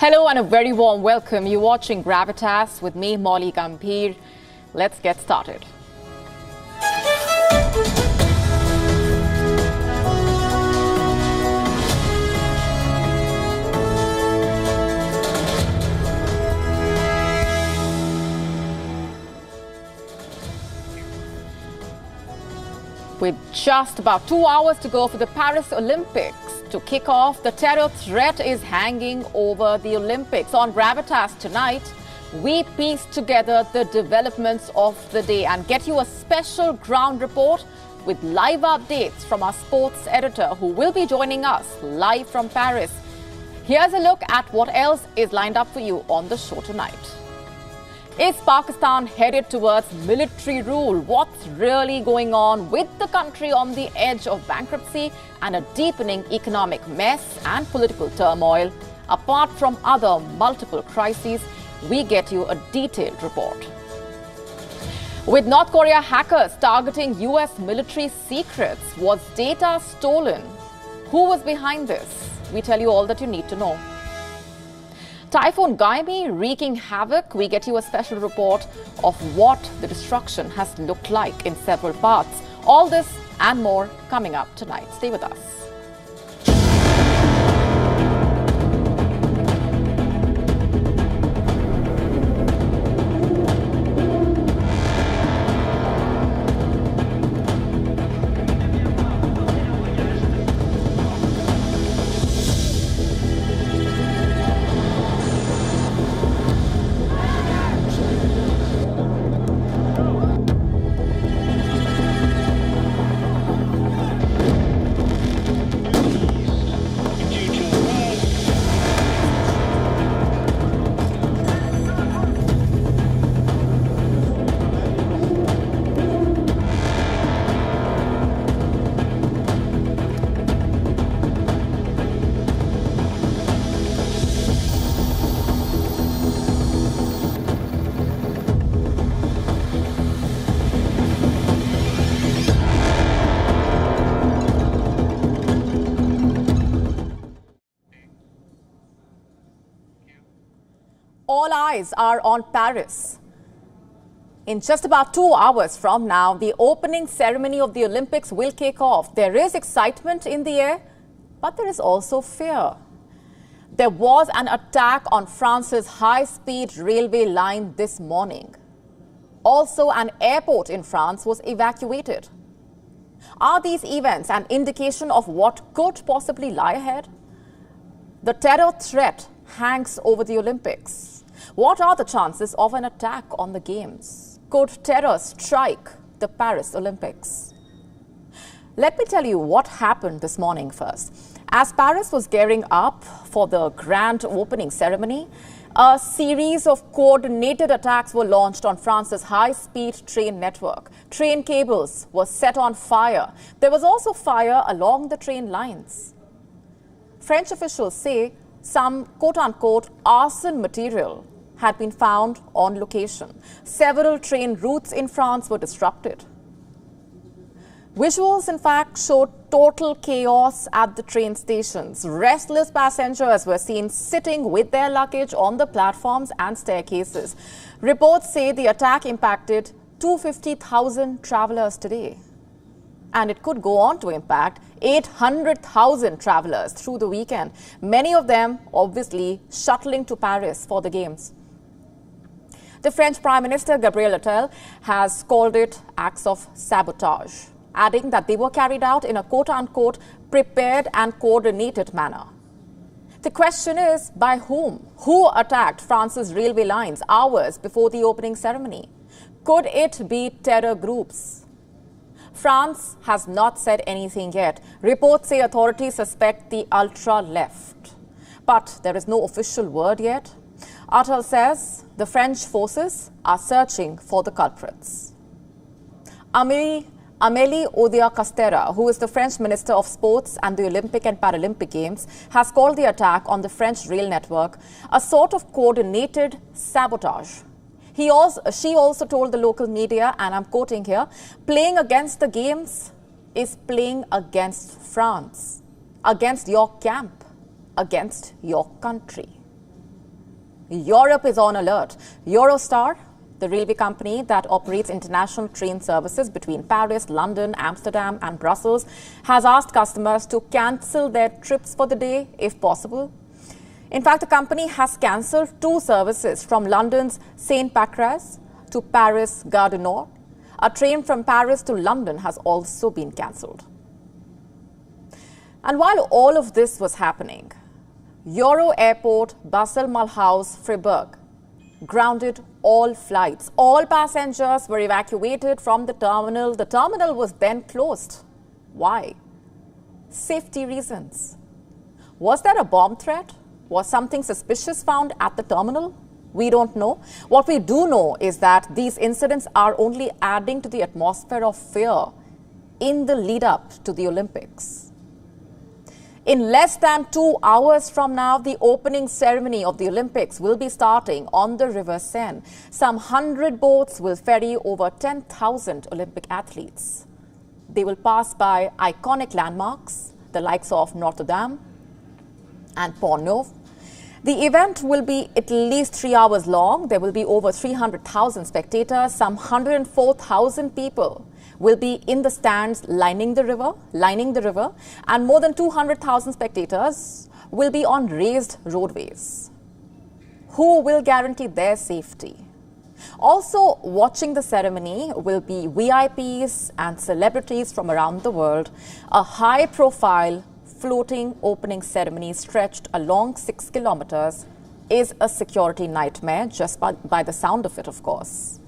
Hello and a very warm welcome. You're watching Gravitas with me, Molly Gambhir. Let's get started. With just about 2 hours to go for the Paris Olympics to kick off, the terror threat is hanging over the Olympics. On Gravitas tonight, we piece together the developments of the day and get you a special ground report with live updates from our sports editor who will be joining us live from Paris. Here's a look at what else is lined up for you on the show tonight. Is Pakistan headed towards military rule? What's really going on with the country on the edge of bankruptcy and a deepening economic mess and political turmoil? Apart from other multiple crises, we get you a detailed report. With North Korea hackers targeting US military secrets, was data stolen? Who was behind this? We tell you all that you need to know. Typhoon Gaimi wreaking havoc. We get you a special report of what the destruction has looked like in several parts. All this and more coming up tonight. Stay with us. All eyes are on Paris. In just about 2 hours from now, the opening ceremony of the Olympics will kick off. There is excitement in the air, but there is also fear. There was an attack on France's high-speed railway line this morning. Also, an airport in France was evacuated. Are these events an indication of what could possibly lie ahead? The terror threat hangs over the Olympics. What are the chances of an attack on the Games? Could terror strike the Paris Olympics? Let me tell you what happened this morning first. As Paris was gearing up for the grand opening ceremony, a series of coordinated attacks were launched on France's high-speed train network. Train cables were set on fire. There was also fire along the train lines. French officials say some quote-unquote arson material had been found on location. Several train routes in France were disrupted. Visuals, in fact, showed total chaos at the train stations. Restless passengers were seen sitting with their luggage on the platforms and staircases. Reports say the attack impacted 250,000 travelers today. And it could go on to impact 800,000 travelers through the weekend, many of them obviously shuttling to Paris for the Games. The French Prime Minister Gabriel Attal has called it acts of sabotage, adding that they were carried out in a quote-unquote prepared and coordinated manner. The question is, by whom? Who attacked France's railway lines hours before the opening ceremony? Could it be terror groups? France has not said anything yet. Reports say authorities suspect the ultra-left. But there is no official word yet. Attal says the French forces are searching for the culprits. Amélie Oudéa-Castéra, who is the French Minister of Sports and the Olympic and Paralympic Games, has called the attack on the French rail network a sort of coordinated sabotage. She also told the local media, and I'm quoting here, playing against the Games is playing against France, against your camp, against your country. Europe is on alert. Eurostar, the railway company that operates international train services between Paris, London, Amsterdam and Brussels, has asked customers to cancel their trips for the day if possible. In fact, the company has cancelled 2 services from London's St. Pancras to Paris Gare du Nord. A train from Paris to London has also been cancelled. And while all of this was happening, Euro Airport Basel-Mulhouse Freiburg grounded all flights. All passengers were evacuated from the terminal. The terminal was then closed. Why? Safety reasons. Was there a bomb threat? Was something suspicious found at the terminal? We don't know. What we do know is that these incidents are only adding to the atmosphere of fear in the lead up to the Olympics. In less than 2 hours from now, the opening ceremony of the Olympics will be starting on the River Seine. Some 100 boats will ferry over 10,000 Olympic athletes. They will pass by iconic landmarks, the likes of Notre Dame and Pont Neuf. The event will be at least 3 hours long. There will be over 300,000 spectators. Some 104,000 people will be in the stands lining the river, and more than 200,000 spectators will be on raised roadways. Who will guarantee their safety? Also watching the ceremony will be VIPs and celebrities from around the world. A high-profile floating opening ceremony stretched along 6 kilometers is a security nightmare just by the sound of it, of course.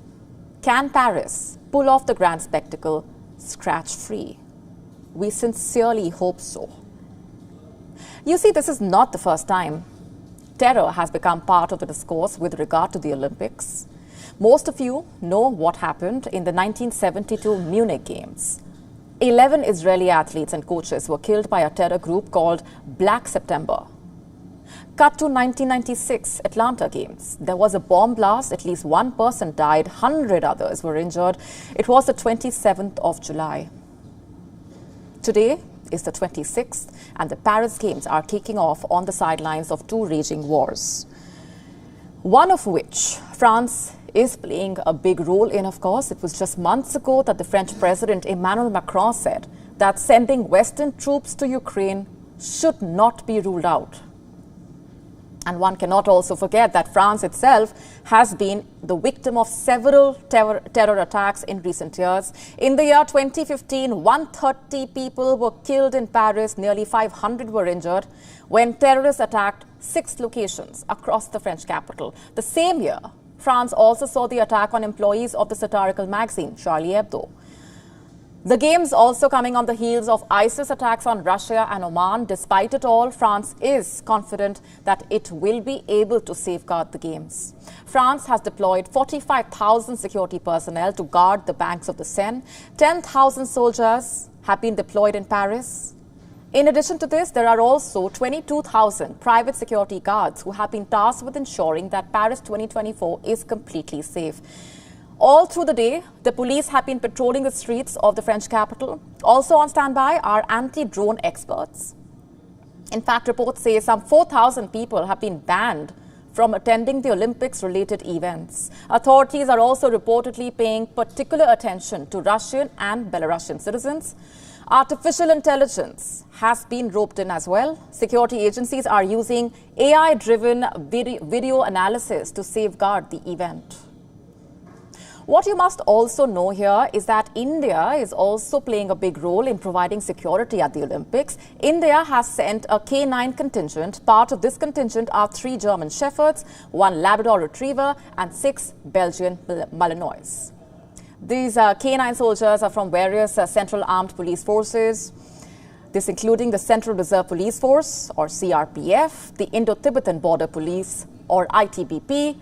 Can Paris pull off the grand spectacle scratch-free? We sincerely hope so. You see, this is not the first time terror has become part of the discourse with regard to the Olympics. Most of you know what happened in the 1972 Munich Games. 11 Israeli athletes and coaches were killed by a terror group called Black September. Cut to 1996 Atlanta Games. There was a bomb blast. At least 1 person died. 100 others were injured. It was the 27th of July. Today is the 26th, and the Paris Games are kicking off on the sidelines of 2 raging wars. One of which France is playing a big role in, of course. It was just months ago that the French President Emmanuel Macron said that sending Western troops to Ukraine should not be ruled out. And one cannot also forget that France itself has been the victim of several terror attacks in recent years. In the year 2015, 130 people were killed in Paris, nearly 500 were injured when terrorists attacked 6 locations across the French capital. The same year, France also saw the attack on employees of the satirical magazine Charlie Hebdo. The Games also coming on the heels of ISIS attacks on Russia and Oman. Despite it all, France is confident that it will be able to safeguard the Games. France has deployed 45,000 security personnel to guard the banks of the Seine. 10,000 soldiers have been deployed in Paris. In addition to this, there are also 22,000 private security guards who have been tasked with ensuring that Paris 2024 is completely safe. All through the day, the police have been patrolling the streets of the French capital. Also on standby are anti-drone experts. In fact, reports say some 4,000 people have been banned from attending the Olympics-related events. Authorities are also reportedly paying particular attention to Russian and Belarusian citizens. Artificial intelligence has been roped in as well. Security agencies are using AI-driven video analysis to safeguard the event. What you must also know here is that India is also playing a big role in providing security at the Olympics. India has sent a K9 contingent. Part of this contingent are 3 German Shepherds, 1 Labrador Retriever and 6 Belgian Malinois. These K9 soldiers are from various Central Armed Police Forces. This including the Central Reserve Police Force or CRPF, the Indo-Tibetan Border Police or ITBP,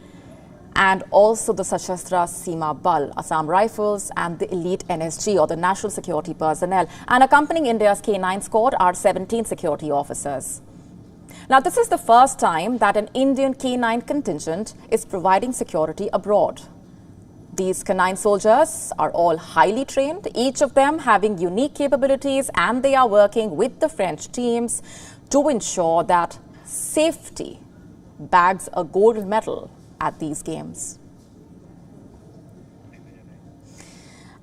and also the Sashastra Seema Bal, Assam Rifles, and the elite NSG or the National Security Personnel. And accompanying India's K9 squad are 17 security officers. Now, this is the first time that an Indian K9 contingent is providing security abroad. These K9 soldiers are all highly trained, each of them having unique capabilities, and they are working with the French teams to ensure that safety bags a gold medal at these games.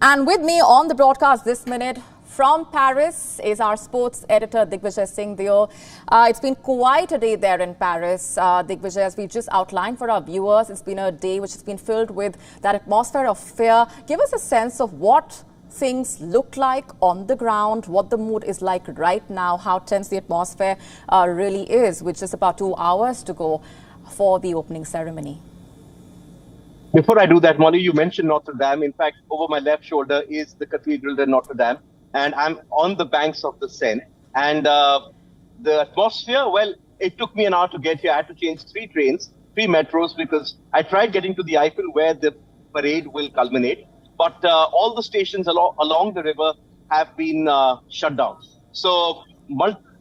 And with me on the broadcast this minute from Paris is our sports editor, Digvijay Singh. It's been quite a day there in Paris, Digvijay, as we just outlined for our viewers. It's been a day which has been filled with that atmosphere of fear. Give us a sense of what things look like on the ground, what the mood is like right now, how tense the atmosphere really is, which is about 2 hours to go for the opening ceremony. Before I do that, Molly, you mentioned Notre Dame. In fact, over my left shoulder is the Cathedral de Notre Dame, and I'm on the banks of the Seine. And the atmosphere, well, it took me an hour to get here. I had to change 3 trains, 3 metros, because I tried getting to the Eiffel where the parade will culminate. But all the stations along the river have been shut down. So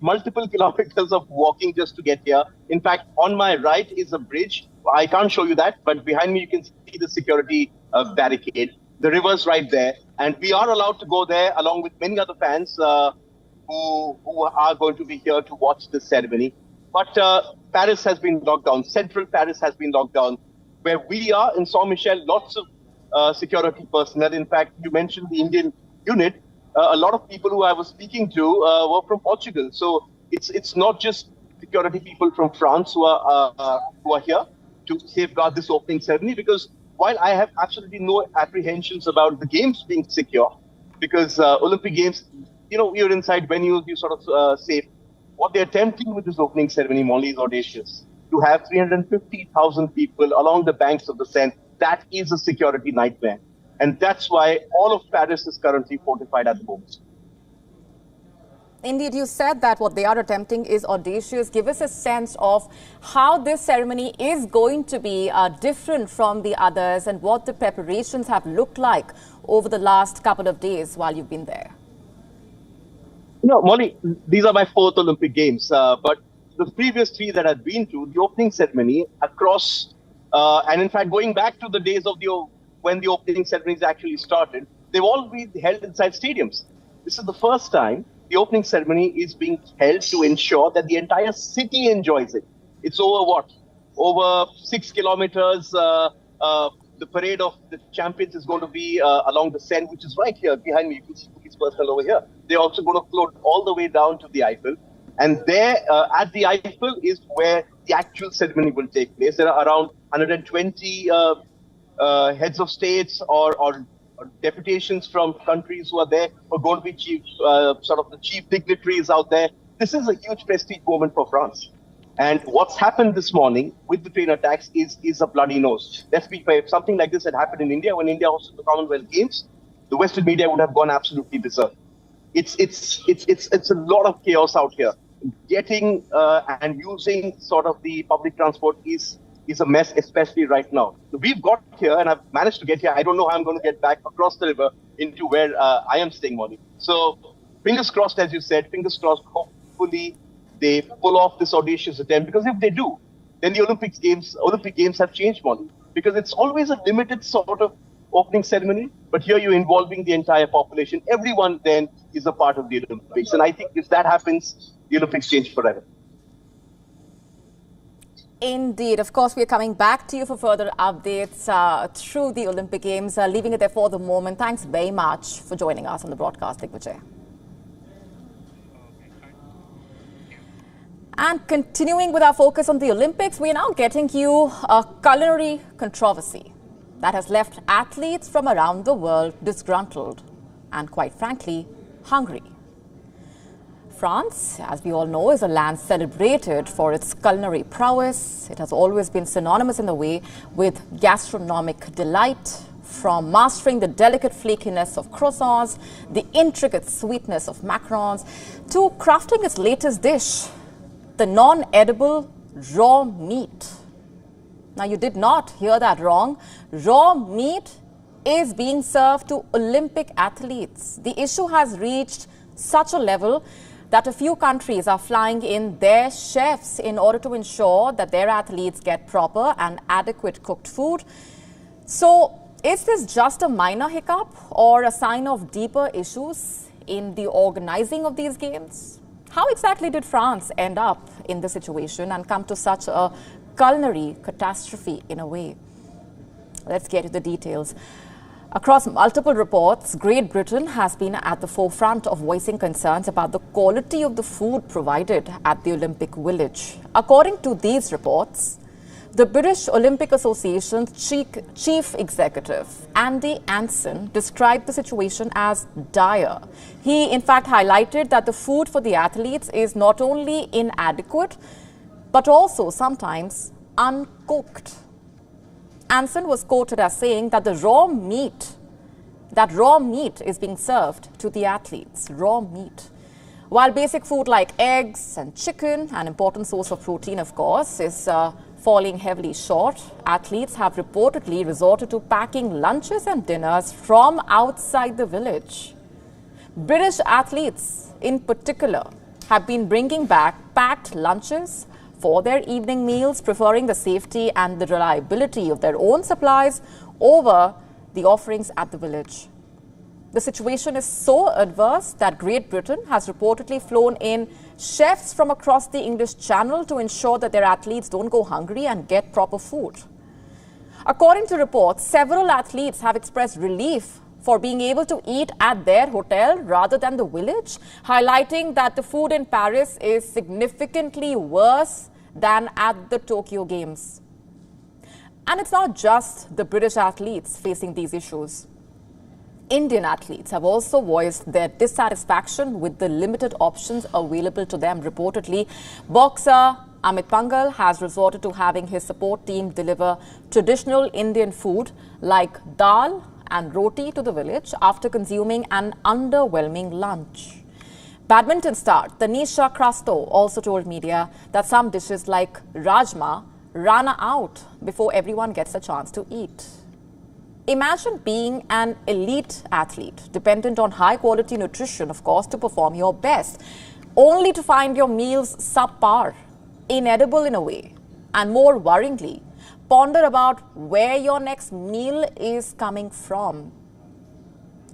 multiple kilometers of walking just to get here. In fact, on my right is a bridge. I can't show you that, but behind me you can see the security barricade. The river's right there, and we are allowed to go there along with many other fans who are going to be here to watch the ceremony. But Paris has been locked down. Central Paris has been locked down. Where we are in Saint-Michel, lots of security personnel. In fact, you mentioned the Indian unit. A lot of people who I was speaking to were from Portugal. So it's not just security people from France who are here to safeguard this opening ceremony, because while I have absolutely no apprehensions about the games being secure, because Olympic Games, you're inside venues, you sort of safe. What they're attempting with this opening ceremony, Molly, is audacious. To have 350,000 people along the banks of the Seine, that is a security nightmare. And that's why all of Paris is currently fortified at the moment. Indeed, you said that what they are attempting is audacious. Give us a sense of how this ceremony is going to be different from the others and what the preparations have looked like over the last couple of days while you've been there. Molly, these are my 4th Olympic Games, but the previous 3 that I've been to, the opening ceremony across, and in fact, going back to the days of when the opening ceremonies actually started, they've all been held inside stadiums. This is the first time the opening ceremony is being held to ensure that the entire city enjoys it. It's over Over 6 kilometers. The parade of the champions is going to be along the Seine, which is right here behind me. You can see Cookie's personnel over here. They're also going to float all the way down to the Eiffel. And there at the Eiffel is where the actual ceremony will take place. There are around 120 heads of states or deputations from countries who are there, who are going to be the chief dignitaries out there. This is a huge prestige moment for France. And what's happened this morning with the train attacks is a bloody nose. Let's be fair. If something like this had happened in India, when India hosted the Commonwealth Games, the Western media would have gone absolutely berserk. It's a lot of chaos out here. Getting and using sort of the public transport is a mess, especially right now. We've got here, and I've managed to get here. I don't know how I'm going to get back across the river into where I am staying, Molly. So fingers crossed, as you said, fingers crossed, hopefully they pull off this audacious attempt, because if they do, then the Olympic Games have changed, Molly, because it's always a limited sort of opening ceremony, but here you're involving the entire population. Everyone then is a part of the Olympics. And I think if that happens, the Olympics change forever. Indeed. Of course, we are coming back to you for further updates through the Olympic Games. Leaving it there for the moment. Thanks very much for joining us on the broadcast, Digvijay. And continuing with our focus on the Olympics, we are now getting you a culinary controversy that has left athletes from around the world disgruntled and, quite frankly, hungry. France, as we all know, is a land celebrated for its culinary prowess. It has always been synonymous in a way with gastronomic delight, from mastering the delicate flakiness of croissants, the intricate sweetness of macarons, to crafting its latest dish, the non-edible raw meat. Now, you did not hear that wrong. Raw meat is being served to Olympic athletes. The issue has reached such a level that a few countries are flying in their chefs in order to ensure that their athletes get proper and adequate cooked food. So, is this just a minor hiccup or a sign of deeper issues in the organizing of these games? How exactly did France end up in this situation and come to such a culinary catastrophe in a way. Let's get to the details. Across multiple reports, Great Britain has been at the forefront of voicing concerns about the quality of the food provided at the Olympic Village. According to these reports, the British Olympic Association's chief executive, Andy Anson, described the situation as dire. He, in fact, highlighted that the food for the athletes is not only inadequate, but also sometimes uncooked. Anson was quoted as saying that raw meat is being served to the athletes, raw meat. While basic food like eggs and chicken, an important source of protein, of course, is falling heavily short, athletes have reportedly resorted to packing lunches and dinners from outside the village. British athletes, in particular, have been bringing back packed lunches for their evening meals, preferring the safety and the reliability of their own supplies over the offerings at the village. The situation is so adverse that Great Britain has reportedly flown in chefs from across the English Channel to ensure that their athletes don't go hungry and get proper food. According to reports, several athletes have expressed relief for being able to eat at their hotel rather than the village, highlighting that the food in Paris is significantly worse than at the Tokyo Games. And it's not just the British athletes facing these issues. Indian athletes have also voiced their dissatisfaction with the limited options available to them. Reportedly, boxer Amit Pangal has resorted to having his support team deliver traditional Indian food like dal and roti to the village after consuming an underwhelming lunch. Badminton star Tanisha Crasto also told media that some dishes like rajma run out before everyone gets a chance to eat. Imagine being an elite athlete, dependent on high-quality nutrition, of course, to perform your best, only to find your meals subpar, inedible in a way, and more worryingly, ponder about where your next meal is coming from.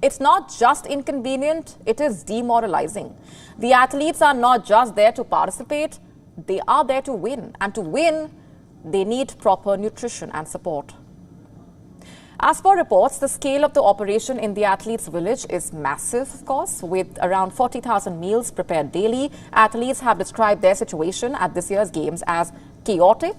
It's not just inconvenient, it is demoralizing. The athletes are not just there to participate, they are there to win. And to win, they need proper nutrition and support. As per reports, the scale of the operation in the athletes' village is massive, of course, with around 40,000 meals prepared daily. Athletes have described their situation at this year's games as chaotic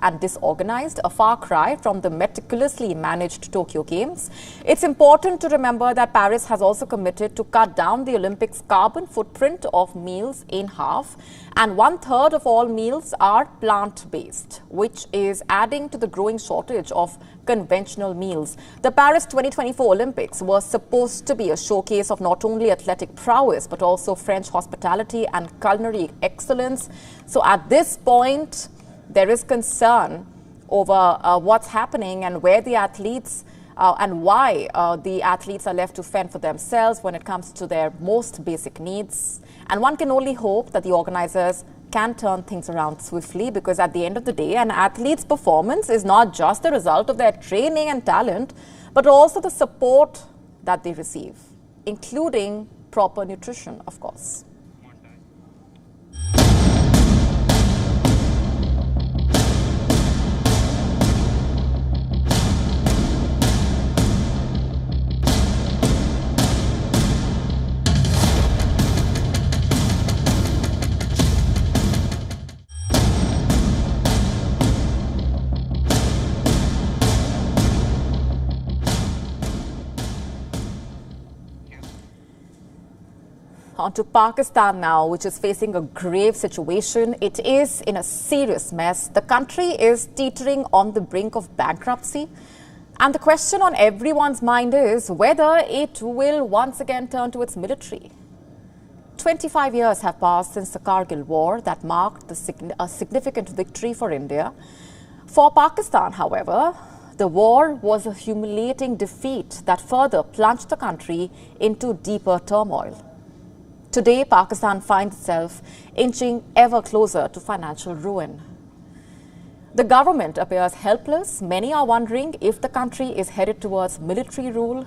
and disorganized, a far cry from the meticulously managed Tokyo Games. It's important to remember that Paris has also committed to cut down the Olympics' carbon footprint of meals in half, and 1/3 of all meals are plant-based, which is adding to the growing shortage of conventional meals. The Paris 2024 Olympics was supposed to be a showcase of not only athletic prowess, but also French hospitality and culinary excellence. So at this point, there is concern over what's happening and where the athletes and why the athletes are left to fend for themselves when it comes to their most basic needs. And one can only hope that the organizers can turn things around swiftly, because at the end of the day, an athlete's performance is not just the result of their training and talent, but also the support that they receive, including proper nutrition, of course. On to Pakistan now, which is facing a grave situation. It is in a serious mess. The country is teetering on the brink of bankruptcy. And the question on everyone's mind is whether it will once again turn to its military. 25 years have passed since the Kargil War that marked a significant victory for India. For Pakistan, however, the war was a humiliating defeat that further plunged the country into deeper turmoil. Today, Pakistan finds itself inching ever closer to financial ruin. The government appears helpless. Many are wondering if the country is headed towards military rule.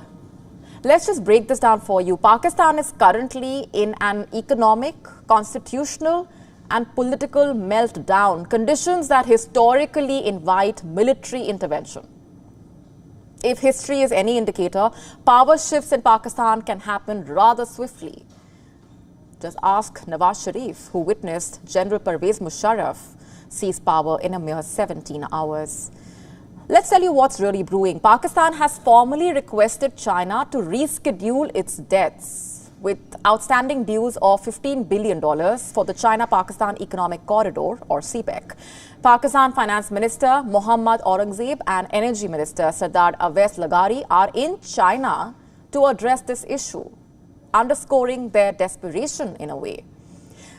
Let's just break this down for you. Pakistan is currently in an economic, constitutional, and political meltdown, conditions that historically invite military intervention. If history is any indicator, power shifts in Pakistan can happen rather swiftly. Just ask Nawaz Sharif, who witnessed General Pervez Musharraf seize power in a mere 17 hours. Let's tell you what's really brewing. Pakistan has formally requested China to reschedule its debts with outstanding dues of $15 billion for the China-Pakistan Economic Corridor, or CPEC. Pakistan Finance Minister Mohammad Aurangzeb and Energy Minister Sardar Awais Lagari are in China to address this issue, underscoring their desperation in a way.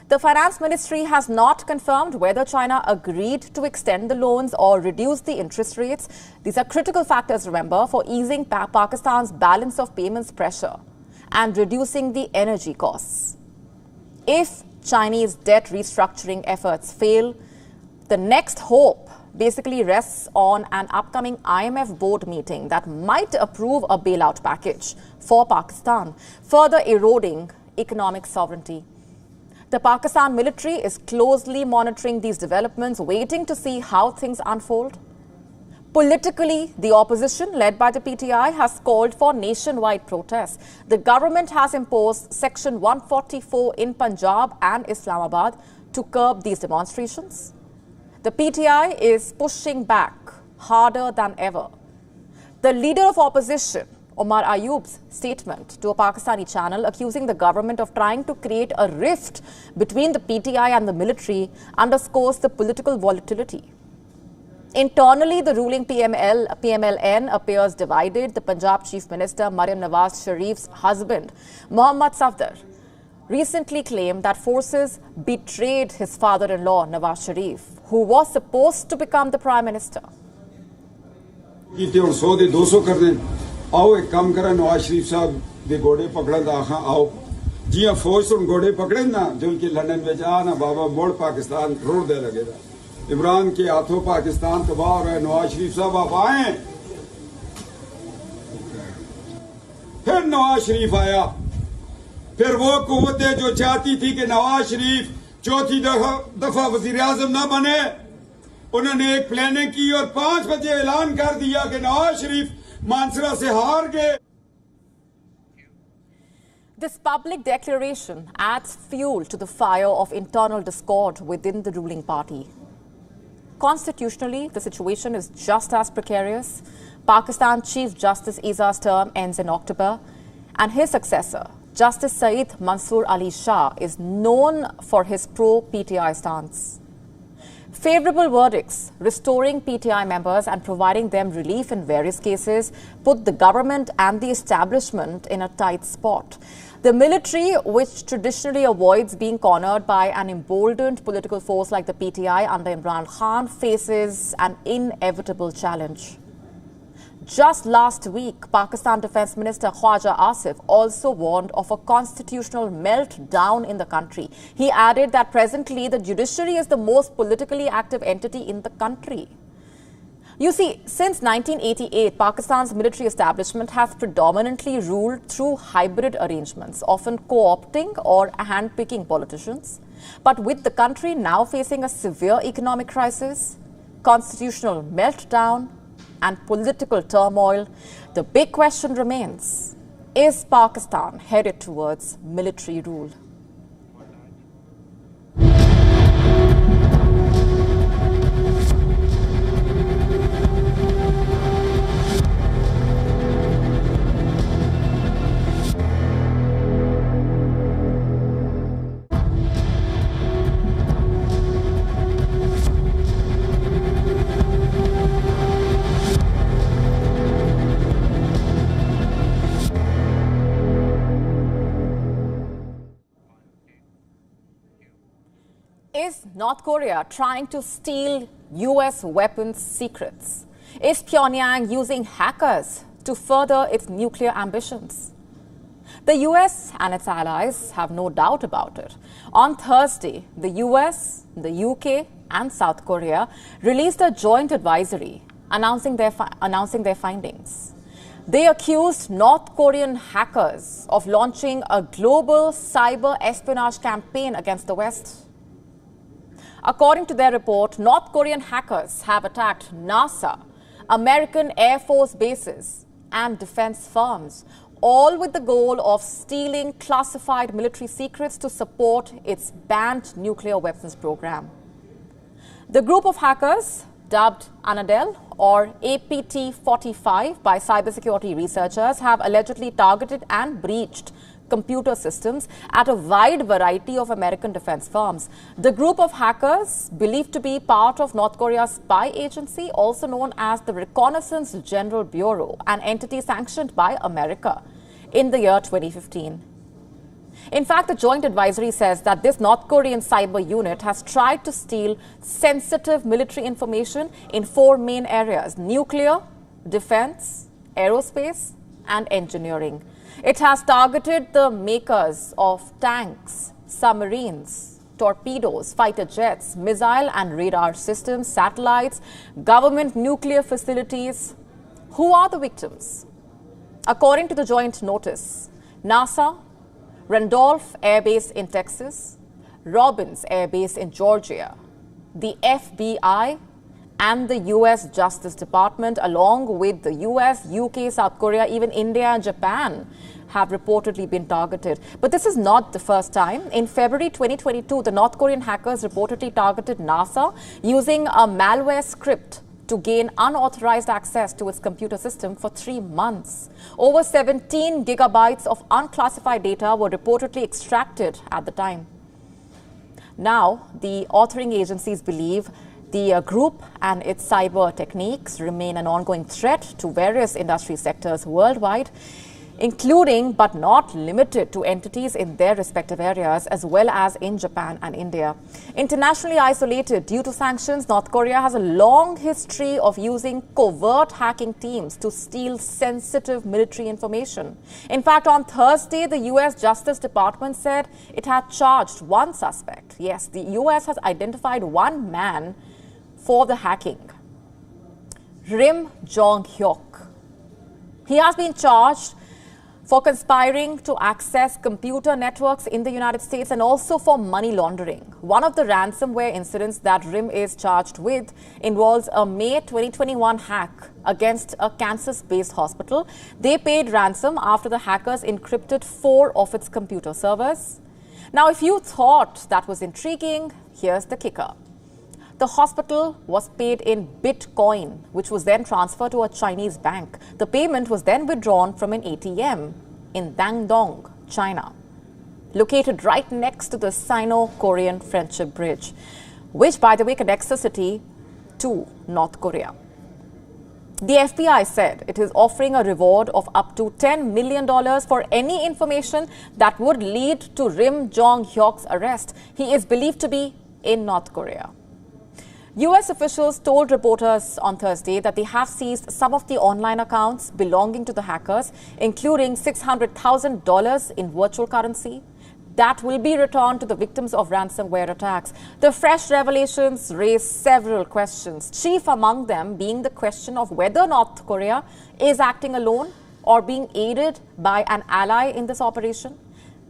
The Finance Ministry has not confirmed whether China agreed to extend the loans or reduce the interest rates. These are critical factors, remember, for easing Pakistan's balance of payments pressure and reducing the energy costs. If Chinese debt restructuring efforts fail, the next hope basically rests on an upcoming IMF board meeting that might approve a bailout package for Pakistan, further eroding economic sovereignty. The Pakistan military is closely monitoring these developments, waiting to see how things unfold. Politically, the opposition, led by the PTI, has called for nationwide protests. The government has imposed Section 144 in Punjab and Islamabad to curb these demonstrations. The PTI is pushing back harder than ever. The leader of opposition, Omar Ayub's statement to a Pakistani channel accusing the government of trying to create a rift between the PTI and the military underscores the political volatility. Internally, the ruling PMLN appears divided. The Punjab Chief Minister Maryam Nawaz Sharif's husband, Mohammad Safdar, recently claimed that forces betrayed his father-in-law, Nawaz Sharif, who was supposed to become the Prime Minister. आओ एक काम करा नवाज शरीफ साहब दे घोड़े पकड़ा आखा आओ जिया फौज तुम घोड़े पकड़े ना जो कि लंदन में जा ना बाबा मोड़ पाकिस्तान रोड दे लगेगा इमरान के हाथों पाकिस्तान तबाह हो रहा है नवाज शरीफ साहब आप आए फिर नवाज शरीफ आया फिर वो कुव्वतें जो चाहती थी कि नवाज शरीफ चौथी दफा वजीर आजम ना बने उन्होंने एक प्लानिंग की और 5 बजे ऐलान कर दिया कि नवाज शरीफ मानसरा से हार गए. This public declaration adds fuel to the fire of internal discord within the ruling party. Constitutionally, the situation is just as precarious. Pakistan Chief Justice Isa's term ends in October, and his successor, Justice Saeed Mansoor Ali Shah, is known for his pro-PTI stance. Favorable verdicts restoring PTI members and providing them relief in various cases put the government and the establishment in a tight spot. The military, which traditionally avoids being cornered by an emboldened political force like the PTI under Imran Khan, faces an inevitable challenge. Just last week, Pakistan Defence Minister Khwaja Asif also warned of a constitutional meltdown in the country. He added that presently the judiciary is the most politically active entity in the country. You see, since 1988, Pakistan's military establishment has predominantly ruled through hybrid arrangements, often co-opting or hand-picking politicians. But with the country now facing a severe economic crisis, constitutional meltdown, and political turmoil, the big question remains: is Pakistan headed towards military rule? Is North Korea trying to steal US weapons secrets? Is Pyongyang using hackers to further its nuclear ambitions? The US and its allies have no doubt about it. On Thursday, the US, the UK and South Korea released a joint advisory announcing their findings. They accused North Korean hackers of launching a global cyber espionage campaign against the West. According to their report, North Korean hackers have attacked NASA, American Air Force bases, and defense firms, all with the goal of stealing classified military secrets to support its banned nuclear weapons program. The group of hackers, dubbed Anadel or APT-45 by cybersecurity researchers, have allegedly targeted and breached computer systems at a wide variety of American defense firms. The group of hackers, believed to be part of North Korea's spy agency, also known as the Reconnaissance General Bureau, an entity sanctioned by America in the year 2015. In fact, the Joint Advisory says that this North Korean cyber unit has tried to steal sensitive military information in 4 main areas: nuclear, defense, aerospace, and engineering. It has targeted the makers of tanks, submarines, torpedoes, fighter jets, missile and radar systems, satellites, government nuclear facilities. Who are the victims? According to the joint notice, NASA, Randolph Air Base in Texas, Robbins Air Base in Georgia, the FBI, and the US Justice Department, along with the US, UK, South Korea, even India and Japan, have reportedly been targeted. But this is not the first time. In February 2022, the North Korean hackers reportedly targeted NASA using a malware script to gain unauthorized access to its computer system for 3 months. Over 17 gigabytes of unclassified data were reportedly extracted at the time. Now, the authoring agencies believe the group and its cyber techniques remain an ongoing threat to various industry sectors worldwide, including but not limited to entities in their respective areas, as well as in Japan and India. Internationally isolated due to sanctions, North Korea has a long history of using covert hacking teams to steal sensitive military information. In fact, on Thursday, the US Justice Department said it had charged one suspect. Yes, the US has identified one man for the hacking: Rim Jong-hyuk. He has been charged for conspiring to access computer networks in the United States and also for money laundering. One of the ransomware incidents that Rim is charged with involves a May 2021 hack against a Kansas-based hospital. They paid ransom after the hackers encrypted 4 of its computer servers. Now, if you thought that was intriguing, here's the kicker. The hospital was paid in Bitcoin, which was then transferred to a Chinese bank. The payment was then withdrawn from an ATM in Dandong, China, located right next to the Sino-Korean Friendship Bridge, which, by the way, connects the city to North Korea. The FBI said it is offering a reward of up to $10 million for any information that would lead to Rim Jong-hyuk's arrest. He is believed to be in North Korea. US officials told reporters on Thursday that they have seized some of the online accounts belonging to the hackers, including $600,000 in virtual currency that will be returned to the victims of ransomware attacks. The fresh revelations raise several questions, chief among them being the question of whether North Korea is acting alone or being aided by an ally in this operation.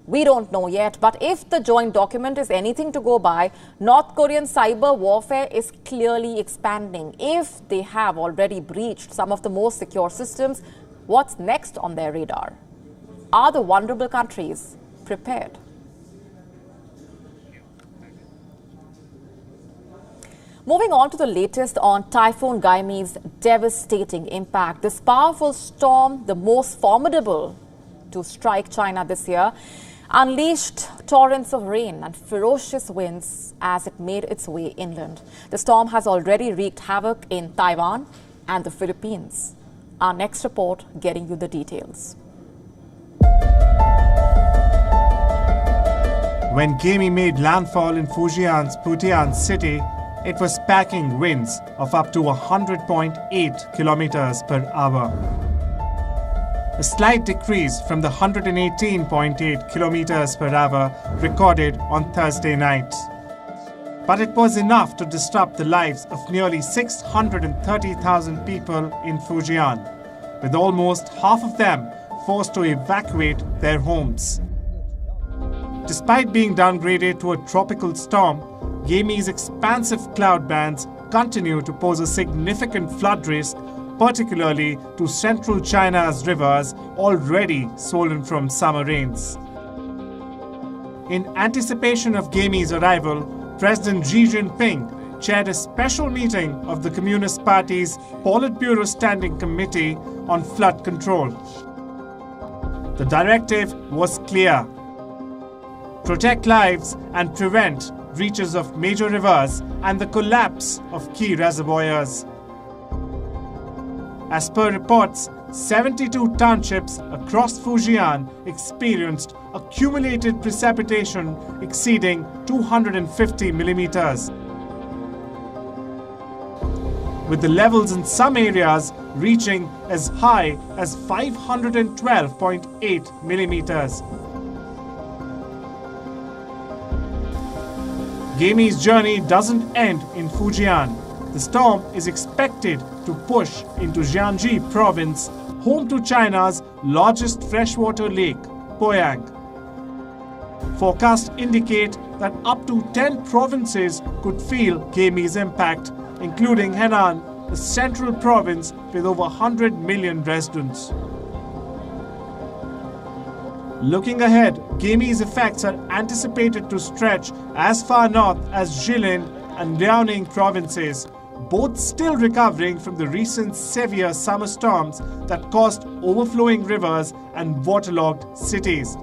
We don't know yet, but if the joint document is anything to go by, North Korean cyber warfare is clearly expanding. If they have already breached some of the most secure systems, what's next on their radar? Are the vulnerable countries prepared? Moving on to the latest on Typhoon Gaime's devastating impact. This powerful storm, the most formidable to strike China this year, unleashed torrents of rain and ferocious winds as it made its way inland. The storm has already wreaked havoc in Taiwan and the Philippines. Our next report getting you the details. When Gaime made landfall in Fujian's Putian city, it was packing winds of up to 100.8 kilometers per hour. A slight decrease from the 118.8 kilometers per hour recorded on Thursday night. But it was enough to disrupt the lives of nearly 630,000 people in Fujian, with almost half of them forced to evacuate their homes. Despite being downgraded to a tropical storm, Gami's expansive cloud bands continue to pose a significant flood risk, particularly to central China's rivers already swollen from summer rains. In anticipation of Gami's arrival, President Xi Jinping chaired a special meeting of the Communist Party's Politburo Standing Committee on Flood Control. The directive was clear: protect lives and prevent breaches of major rivers and the collapse of key reservoirs. As per reports, 72 townships across Fujian experienced accumulated precipitation exceeding 250 millimeters, with the levels in some areas reaching as high as 512.8 millimeters. Gami's journey doesn't end in Fujian. The storm is expected to push into Jiangxi province, home to China's largest freshwater lake, Poyang. Forecasts indicate that up to 10 provinces could feel Gami's impact, including Henan, a central province with over 100 million residents. Looking ahead, Gami's effects are anticipated to stretch as far north as Jilin and Liaoning provinces, both still recovering from the recent severe summer storms that caused overflowing rivers and waterlogged cities.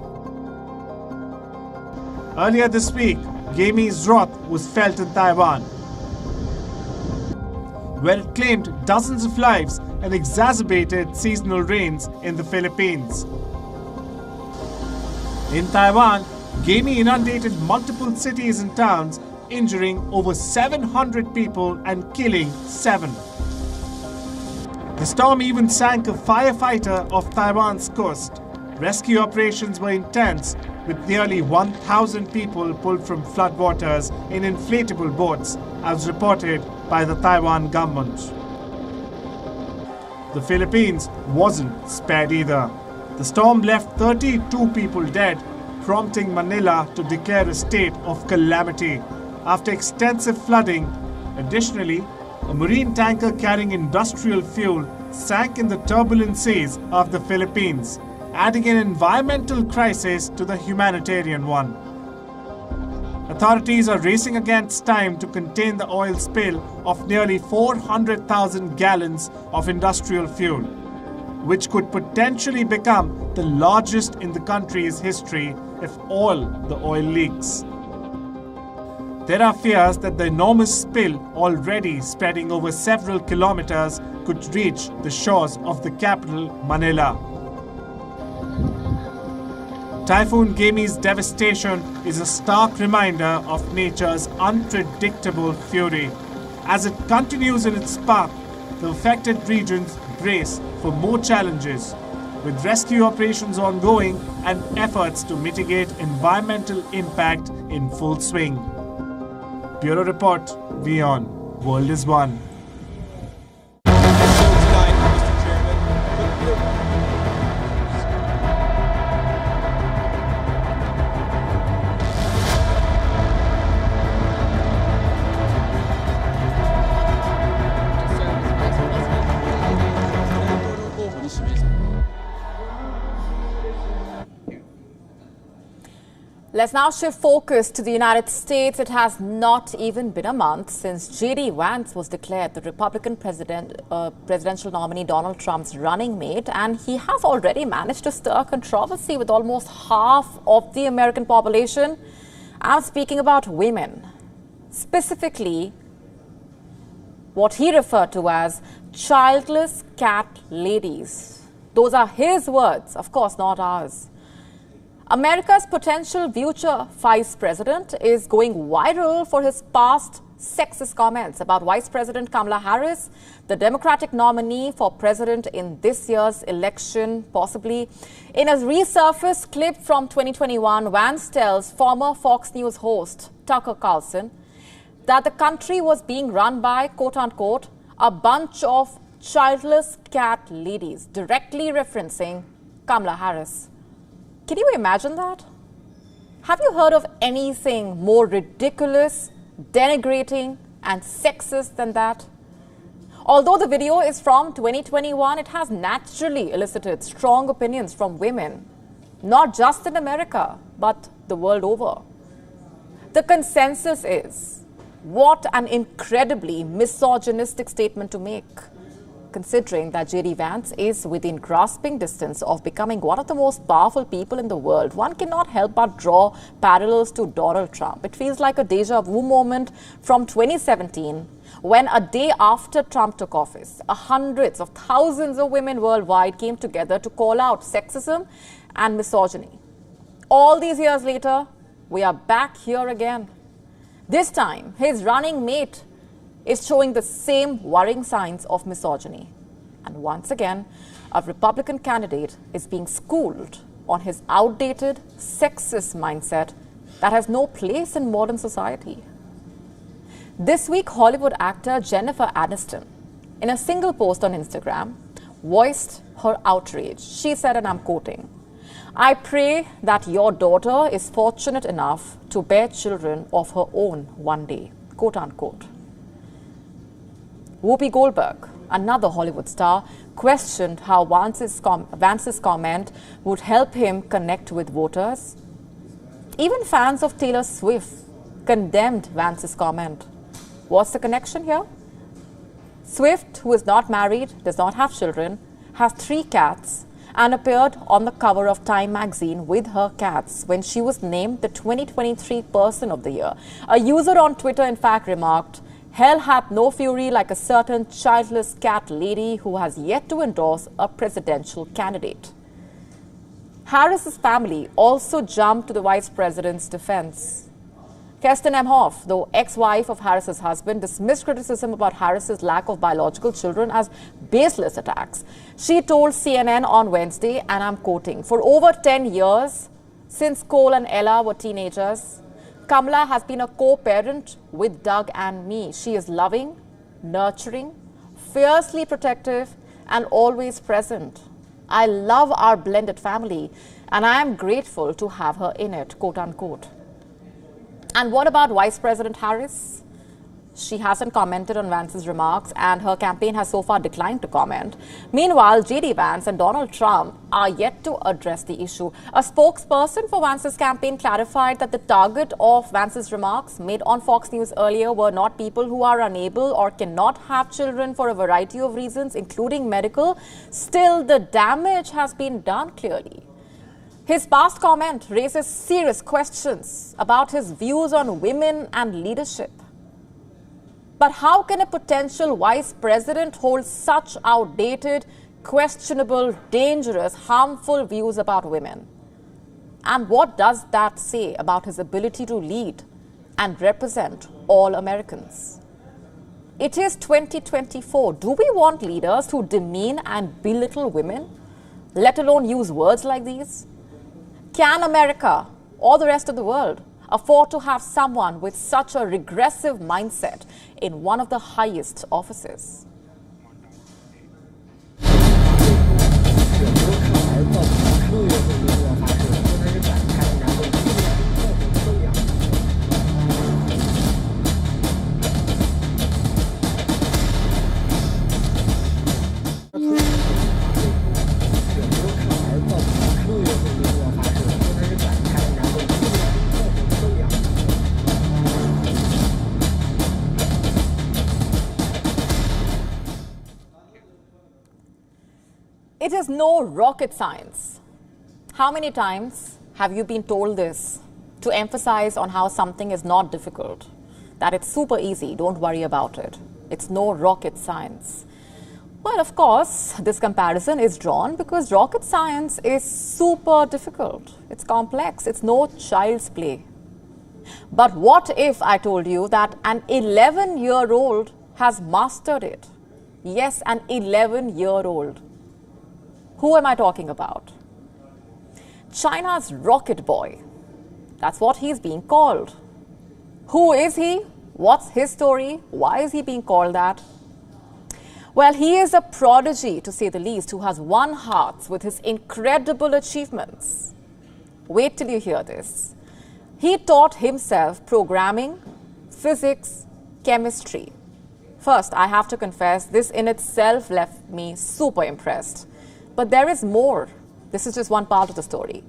Earlier this week, Gami's wrath was felt in Taiwan, where it claimed dozens of lives and exacerbated seasonal rains in the Philippines. In Taiwan, Gami inundated multiple cities and towns, injuring over 700 people and killing 7. The storm even sank a firefighter off Taiwan's coast. Rescue operations were intense, with nearly 1,000 people pulled from floodwaters in inflatable boats, as reported by the Taiwan government. The Philippines wasn't spared either. The storm left 32 people dead, prompting Manila to declare a state of calamity after extensive flooding. Additionally, a marine tanker carrying industrial fuel sank in the turbulent seas of the Philippines, adding an environmental crisis to the humanitarian one. Authorities are racing against time to contain the oil spill of nearly 400,000 gallons of industrial fuel, which could potentially become the largest in the country's history if all the oil leaks. There are fears that the enormous spill, already spreading over several kilometers, could reach the shores of the capital, Manila. Typhoon Gami's devastation is a stark reminder of nature's unpredictable fury. As it continues in its path, the affected regions brace for more challenges, with rescue operations ongoing and efforts to mitigate environmental impact in full swing. Bureau Report, WION, World is One. Let's now shift focus to the United States. It has not even been a month since J.D. Vance was declared the Republican presidential nominee Donald Trump's running mate, and he has already managed to stir controversy with almost half of the American population. I'm speaking about women, specifically what he referred to as childless cat ladies. Those are his words, of course, not ours. America's potential future vice president is going viral for his past sexist comments about Vice President Kamala Harris, the Democratic nominee for president in this year's election, possibly. In a resurfaced clip from 2021, Vance tells former Fox News host Tucker Carlson that the country was being run by, quote-unquote, a bunch of childless cat ladies, directly referencing Kamala Harris. Can you imagine that? Have you heard of anything more ridiculous denigrating and sexist than that? Although the video is from 2021, it has naturally elicited strong opinions from women, not just in America, but the world over. The consensus is, what an incredibly misogynistic statement to make, considering that J.D. Vance is within grasping distance of becoming one of the most powerful people in the world. One cannot help but draw parallels to Donald Trump. It feels like a deja vu moment from 2017, when a day after Trump took office, hundreds of thousands of women worldwide came together to call out sexism and misogyny. All these years later, we are back here again. This time, his running mate is showing the same worrying signs of misogyny. And once again, a Republican candidate is being schooled on his outdated, sexist mindset that has no place in modern society. This week, Hollywood actor Jennifer Aniston, in a single post on Instagram, voiced her outrage. She said, and I'm quoting, "I pray that your daughter is fortunate enough to bear children of her own one day," quote unquote. Whoopi Goldberg, another Hollywood star, questioned how Vance's comment would help him connect with voters. Even fans of Taylor Swift condemned Vance's comment. What's the connection here? Swift, who is not married, does not have children, has 3 cats, and appeared on the cover of Time magazine with her cats when she was named the 2023 Person of the Year. A user on Twitter, in fact, remarked, "Hell hath no fury like a certain childless cat lady who has yet to endorse a presidential candidate." Harris's family also jumped to the vice president's defense. Kirsten Emhoff, the ex-wife of Harris's husband, dismissed criticism about Harris's lack of biological children as baseless attacks. She told CNN on Wednesday, and I'm quoting, "For over 10 years, since Cole and Ella were teenagers, Kamala has been a co-parent with Doug and me. She is loving, nurturing, fiercely protective, and always present. I love our blended family, and I am grateful to have her in it," quote unquote. And what about Vice President Harris? She hasn't commented on Vance's remarks, and her campaign has so far declined to comment. Meanwhile, J.D. Vance and Donald Trump are yet to address the issue. A spokesperson for Vance's campaign clarified that the target of Vance's remarks made on Fox News earlier were not people who are unable or cannot have children for a variety of reasons, including medical. Still, the damage has been done clearly. His past comment raises serious questions about his views on women and leadership. But how can a potential vice president hold such outdated, questionable, dangerous, harmful views about women? And what does that say about his ability to lead and represent all Americans? It is 2024. Do we want leaders who demean and belittle women, let alone use words like these? Can America or the rest of the world afford to have someone with such a regressive mindset in one of the highest offices? It is no rocket science. How many times have you been told this to emphasize on how something is not difficult, that it's super easy, don't worry about it. It's no rocket science. Well, of course, this comparison is drawn because rocket science is super difficult. It's complex. It's no child's play. But what if I told you that an 11-year-old has mastered it? Yes, an 11-year-old. Who am I talking about? China's rocket boy. That's what he's being called. Who is he? What's his story? Why is he being called that? Well, he is a prodigy, to say the least, who has won hearts with his incredible achievements. Wait till you hear this. He taught himself programming physics, chemistry. First, I have to confess, this in itself left me super impressed. But there is more. This is just one part of the story.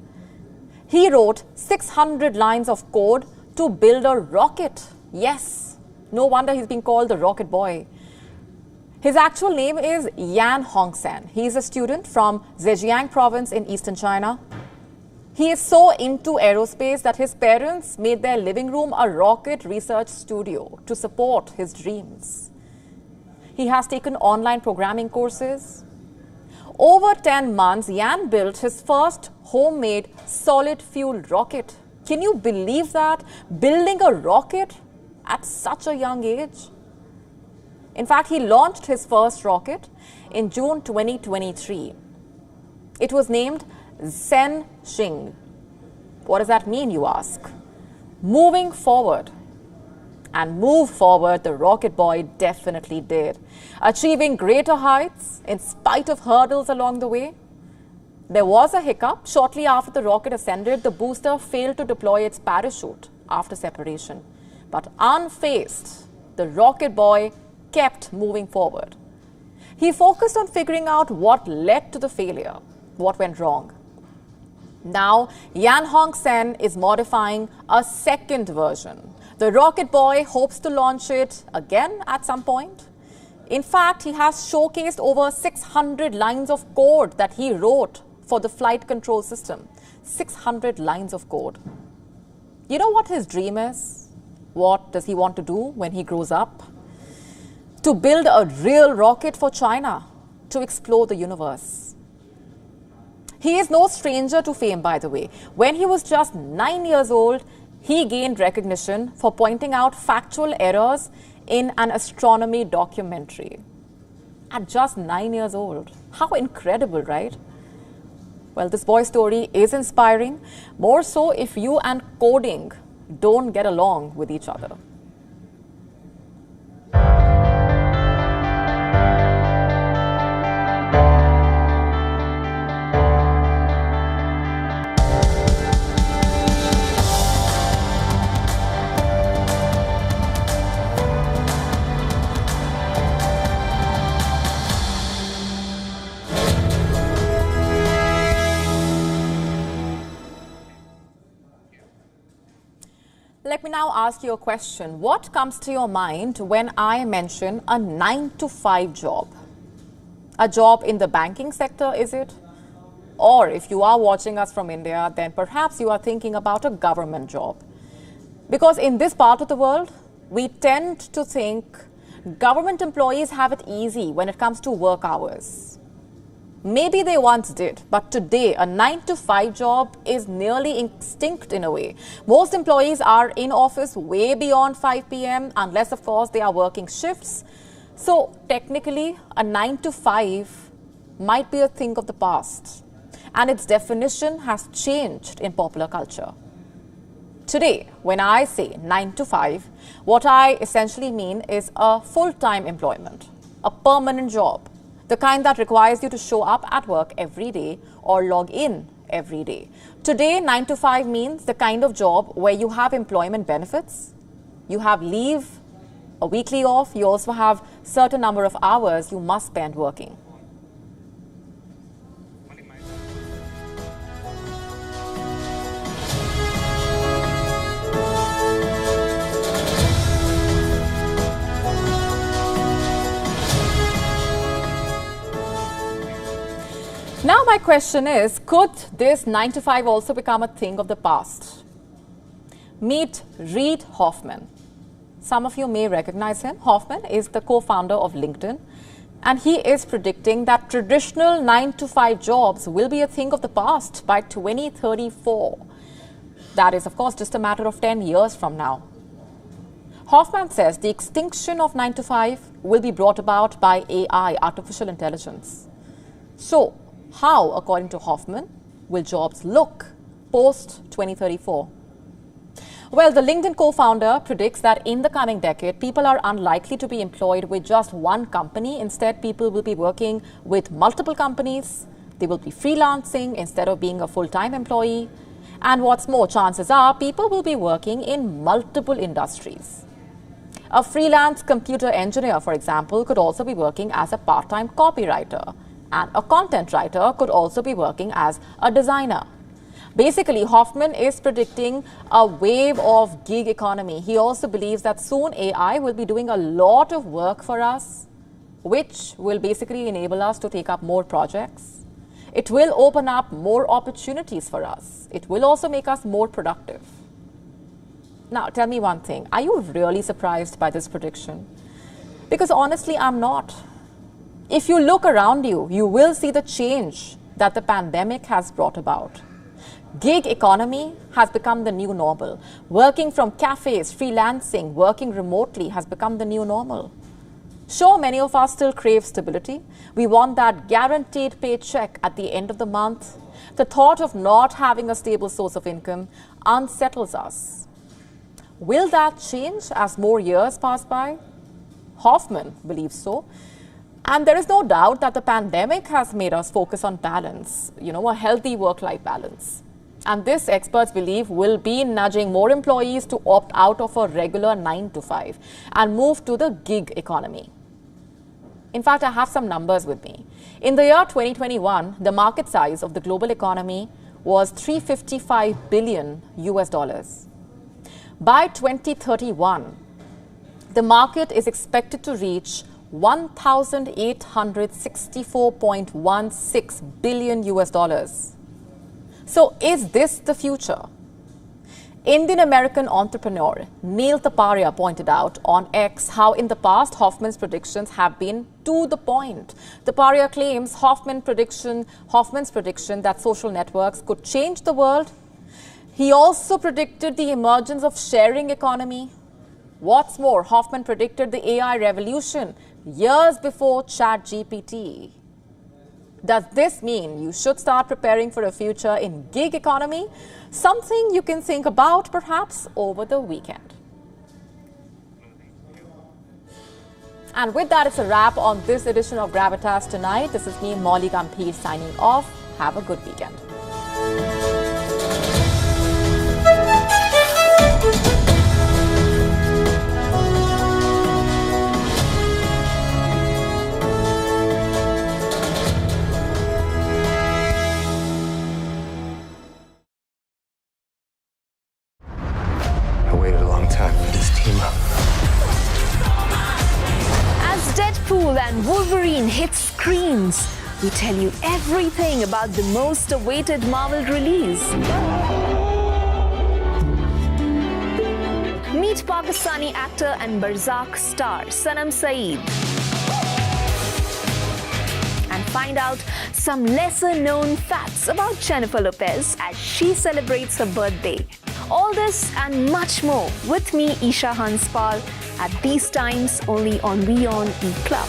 He wrote 600 lines of code to build a rocket. Yes, no wonder he's been called the rocket boy. His actual name is Yan Hongsan. He is a student from Zhejiang province in eastern China. He is so into aerospace that his parents made their living room a rocket research studio to support his dreams. He has taken online programming courses. Over 10 months, Yan built his first homemade solid-fueled rocket. Can you believe that? Building a rocket at such a young age? In fact, he launched his first rocket in June 2023. It was named Zhen Xing. What does that mean, you ask? Moving forward. And move forward, the rocket boy definitely did, achieving greater heights in spite of hurdles along the way. There was a hiccup. Shortly after the rocket ascended, the booster failed to deploy its parachute after separation. But unfazed, the rocket boy kept moving forward. He focused on figuring out what led to the failure, what went wrong. Now, Yan Hongsan is modifying a second version. The rocket boy hopes to launch it again at some point. In fact, he has showcased over 600 lines of code that he wrote for the flight control system. 600 lines of code. You know what his dream is? What does he want to do when he grows up? To build a real rocket for China to explore the universe. He is no stranger to fame, by the way. When he was just 9 years old, he gained recognition for pointing out factual errors in an astronomy documentary. At just 9 years old. How incredible, right? Well, this boy's story is inspiring, more so if you and coding don't get along with each other. Let me now ask you a question. What comes to your mind when I mention a 9-to-5 job? A job in the banking sector, is it? Or if you are watching us from India, then perhaps you are thinking about a government job. Because in this part of the world, we tend to think government employees have it easy when it comes to work hours. Maybe they once did, but today a 9-to-5 job is nearly extinct in a way. Most employees are in office way beyond 5 p.m. unless, of course, they are working shifts. So technically, a 9-to-5 might be a thing of the past, and its definition has changed in popular culture. Today, when I say 9-to-5, what I essentially mean is a full-time employment, a permanent job. The kind that requires you to show up at work every day or log in every day. Today, 9-to-5 means the kind of job where you have employment benefits, you have leave, a weekly off, you also have certain number of hours you must spend working. Now my question is, could this 9-to-5 also become a thing of the past? Meet Reid Hoffman. Some of you may recognize him. Hoffman is the co-founder of LinkedIn, and he is predicting that traditional 9-to-5 jobs will be a thing of the past by 2034. That is, of course, just a matter of 10 years from now. Hoffman says the extinction of 9-to-5 will be brought about by AI, artificial intelligence. So, how, according to Hoffman, will jobs look post-2034? Well, the LinkedIn co-founder predicts that in the coming decade, people are unlikely to be employed with just one company. Instead, people will be working with multiple companies. They will be freelancing instead of being a full-time employee. And what's more, chances are people will be working in multiple industries. A freelance computer engineer, for example, could also be working as a part-time copywriter, and a content writer could also be working as a designer. Basically, Hoffman is predicting a wave of gig economy. He also believes that soon AI will be doing a lot of work for us, which will basically enable us to take up more projects. It will open up more opportunities for us. It will also make us more productive. Now, tell me one thing. Are you really surprised by this prediction? Because honestly, I'm not. If you look around you, you will see the change that the pandemic has brought about. Gig economy has become the new normal. Working from cafes, freelancing, working remotely has become the new normal. Sure, many of us still crave stability. We want that guaranteed paycheck at the end of the month. The thought of not having a stable source of income unsettles us. Will that change as more years pass by? Hoffman believes so. And there is no doubt that the pandemic has made us focus on balance, a healthy work-life balance. And this, experts believe, will be nudging more employees to opt out of a regular 9-to-5 and move to the gig economy. In fact, I have some numbers with me. In the year 2021, the market size of the global economy was $355 billion US. By 2031, the market is expected to reach $1,864.16 billion US. So is this the future? Indian-American entrepreneur Neil Taparia pointed out on X how in the past Hoffman's predictions have been to the point. Taparia claims Hoffman's prediction that social networks could change the world. He also predicted the emergence of sharing economy. What's more, Hoffman predicted the AI revolution years before ChatGPT. Does this mean you should start preparing for a future in gig economy? Something you can think about perhaps over the weekend. And with that, it's a wrap on this edition of Gravitas tonight. This is me, Molly Gambhir, signing off. Have a good weekend. I waited a long time for this team up. As Deadpool and Wolverine hit screens, we tell you everything about the most awaited Marvel release. Meet Pakistani actor and Barzakh star Sanam Saeed. And find out some lesser-known facts about Jennifer Lopez as she celebrates her birthday. All this and much more with me, Isha Hanspal, at these times only on WION E Club.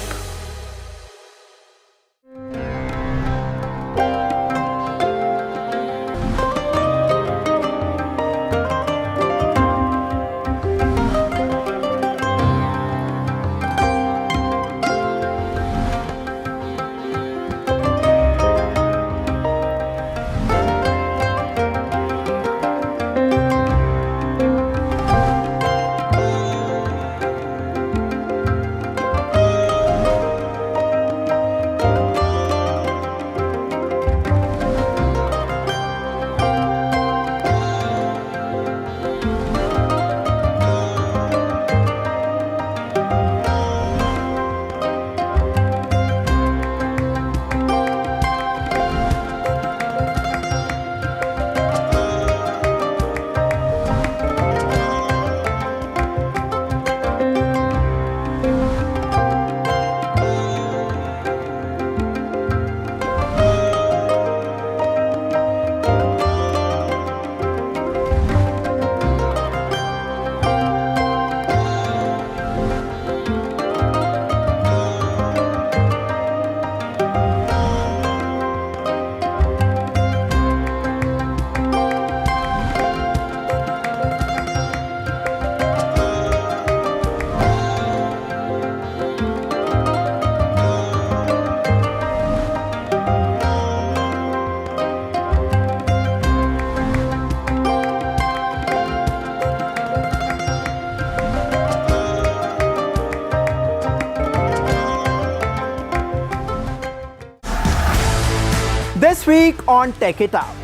week on Tech It Out,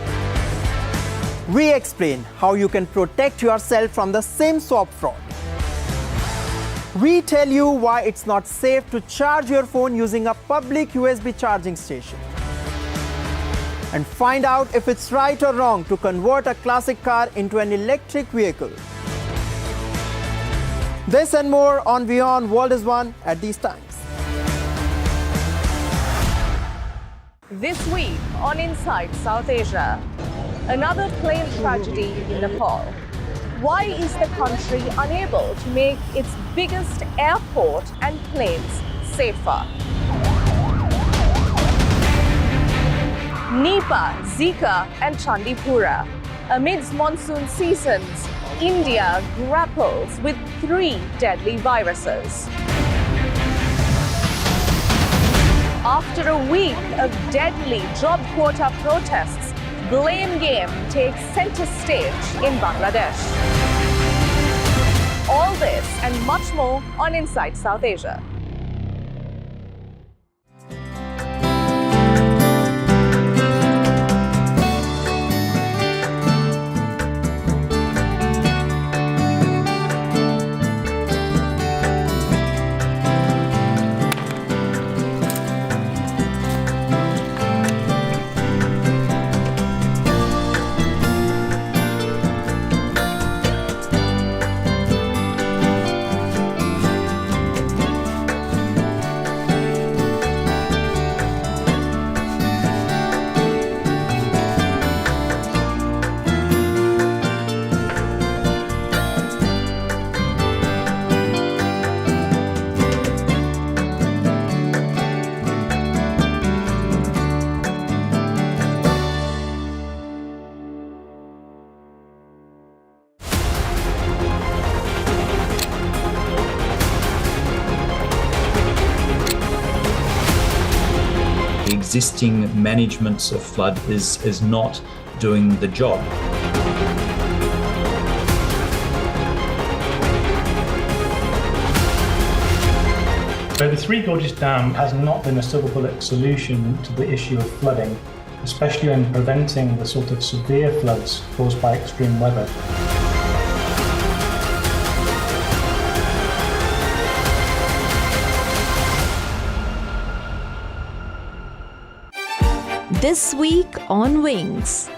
we explain how you can protect yourself from the SIM swap fraud. We tell you why it's not safe to charge your phone using a public USB charging station. And find out if it's right or wrong to convert a classic car into an electric vehicle. This and more on WION World is One at these times. This week on Inside South Asia, another plane tragedy in Nepal. Why is the country unable to make its biggest airport and planes safer? Nipah, Zika and Chandipura. Amidst monsoon seasons, India grapples with 3 deadly viruses. After a week of deadly job quota protests, blame game takes center stage in Bangladesh. All this and much more on Inside South Asia. Existing managements of flood is not doing the job. So the Three Gorges Dam has not been a silver bullet solution to the issue of flooding, especially in preventing the sort of severe floods caused by extreme weather. This week on Wings,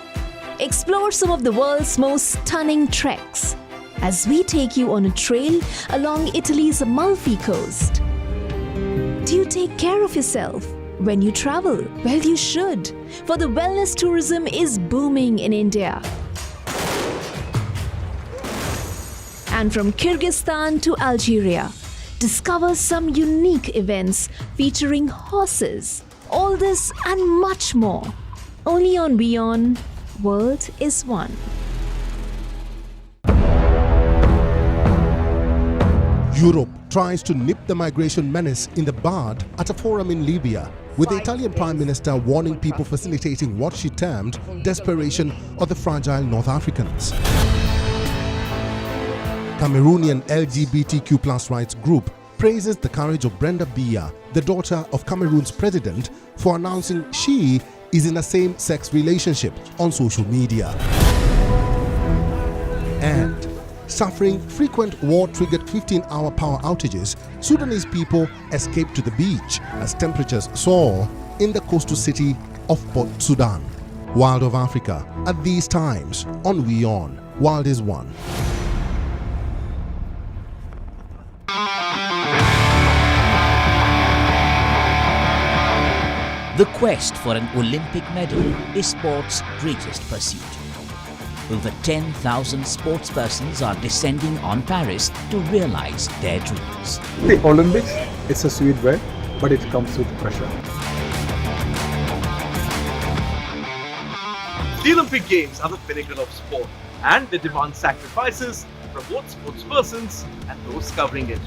explore some of the world's most stunning treks as we take you on a trail along Italy's Amalfi coast. Do you take care of yourself when you travel? Well, you should, for the wellness tourism is booming in India. And from Kyrgyzstan to Algeria, discover some unique events featuring horses. All this and much more, only on WION World is One. Europe tries to nip the migration menace in the bud at a forum in Libya, with the Italian Prime Minister warning people facilitating what she termed desperation of the fragile North Africans. Cameroonian LGBTQ+ rights group praises the courage of Brenda Biya, the daughter of Cameroon's president, for announcing she is in a same-sex relationship on social media. And suffering frequent war-triggered 15-hour power outages, Sudanese people escaped to the beach as temperatures soar in the coastal city of Port Sudan. Wild of Africa at these times on WION World is One. The quest for an Olympic medal is sport's greatest pursuit. Over 10,000 sportspersons are descending on Paris to realize their dreams. The Olympics, it's a sweet way, but it comes with pressure. The Olympic Games are the pinnacle of sport, and they demand sacrifices from both sportspersons and those covering it.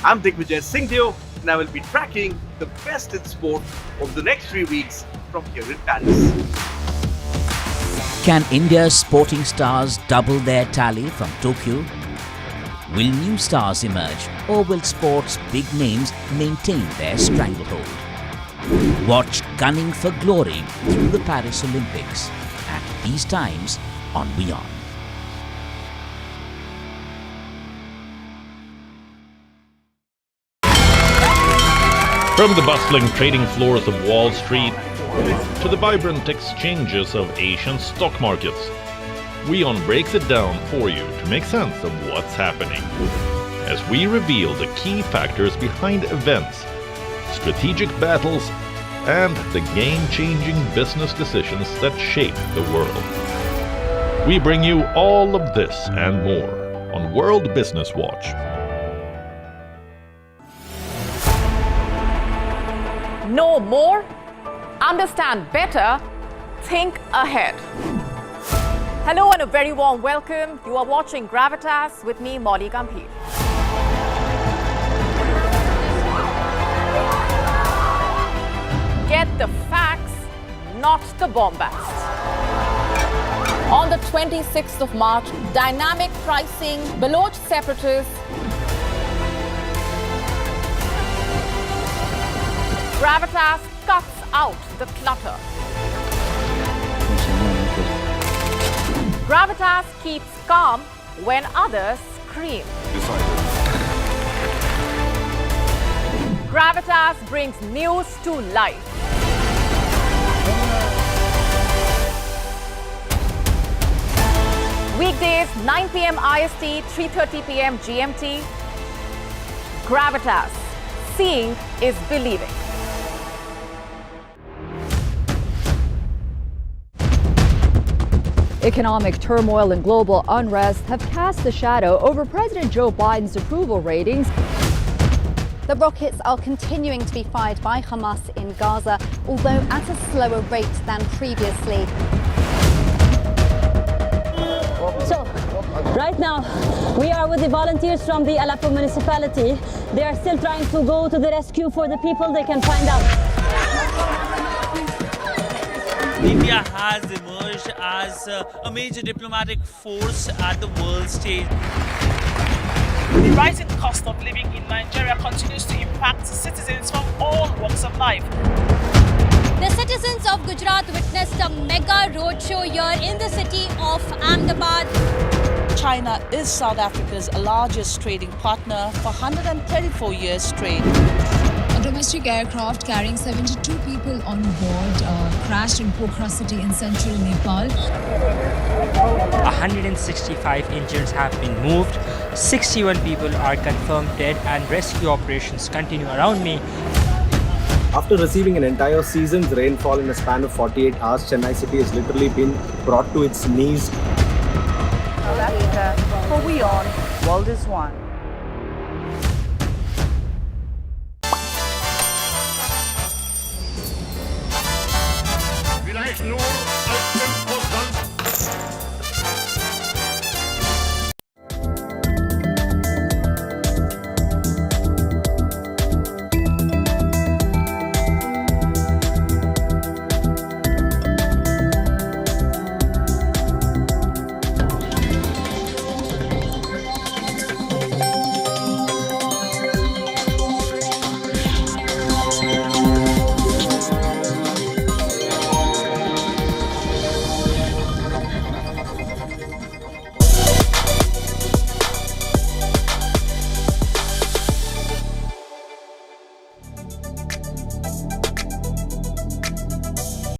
I'm Digvijay Singhdeo, and I will be tracking the best in sport over the next 3 weeks from here in Paris. Can India's sporting stars double their tally from Tokyo? Will new stars emerge, or will sport's big names maintain their stranglehold? Watch Gunning for Glory through the Paris Olympics at these times on WION. From the bustling trading floors of Wall Street to the vibrant exchanges of Asian stock markets, WION breaks it down for you to make sense of what's happening, as we reveal the key factors behind events, strategic battles, and the game-changing business decisions that shape the world. We bring you all of this and more on World Business Watch. Know more, understand better, think ahead. Hello and a very warm welcome. You are watching Gravitas with me, Molly Gambhir. Get the facts, not the bombast. On the 26th of March, dynamic pricing, Baloch separatists, Gravitas cuts out the clutter. Gravitas keeps calm when others scream. Gravitas brings news to life. Weekdays 9 p.m. IST, 3:30 p.m. GMT. Gravitas. Seeing is believing. Economic turmoil and global unrest have cast a shadow over President Joe Biden's approval ratings. The rockets are continuing to be fired by Hamas in Gaza, although at a slower rate than previously. So, right now, we are with the volunteers from the Aleppo municipality. They are still trying to go to the rescue for the people they can find out. India has emerged as a major diplomatic force at the world stage. The rising cost of living in Nigeria continues to impact citizens from all walks of life. The citizens of Gujarat witnessed a mega roadshow here in the city of Ahmedabad. China is South Africa's largest trading partner for 134 years straight. A domestic aircraft carrying 72 people on board crashed in Pokhara city in central Nepal. 165 injuries have been moved, 61 people are confirmed dead, and rescue operations continue around me. After receiving an entire season's rainfall in a span of 48 hours, Chennai city has literally been brought to its knees. South Africa, for WION, World is One.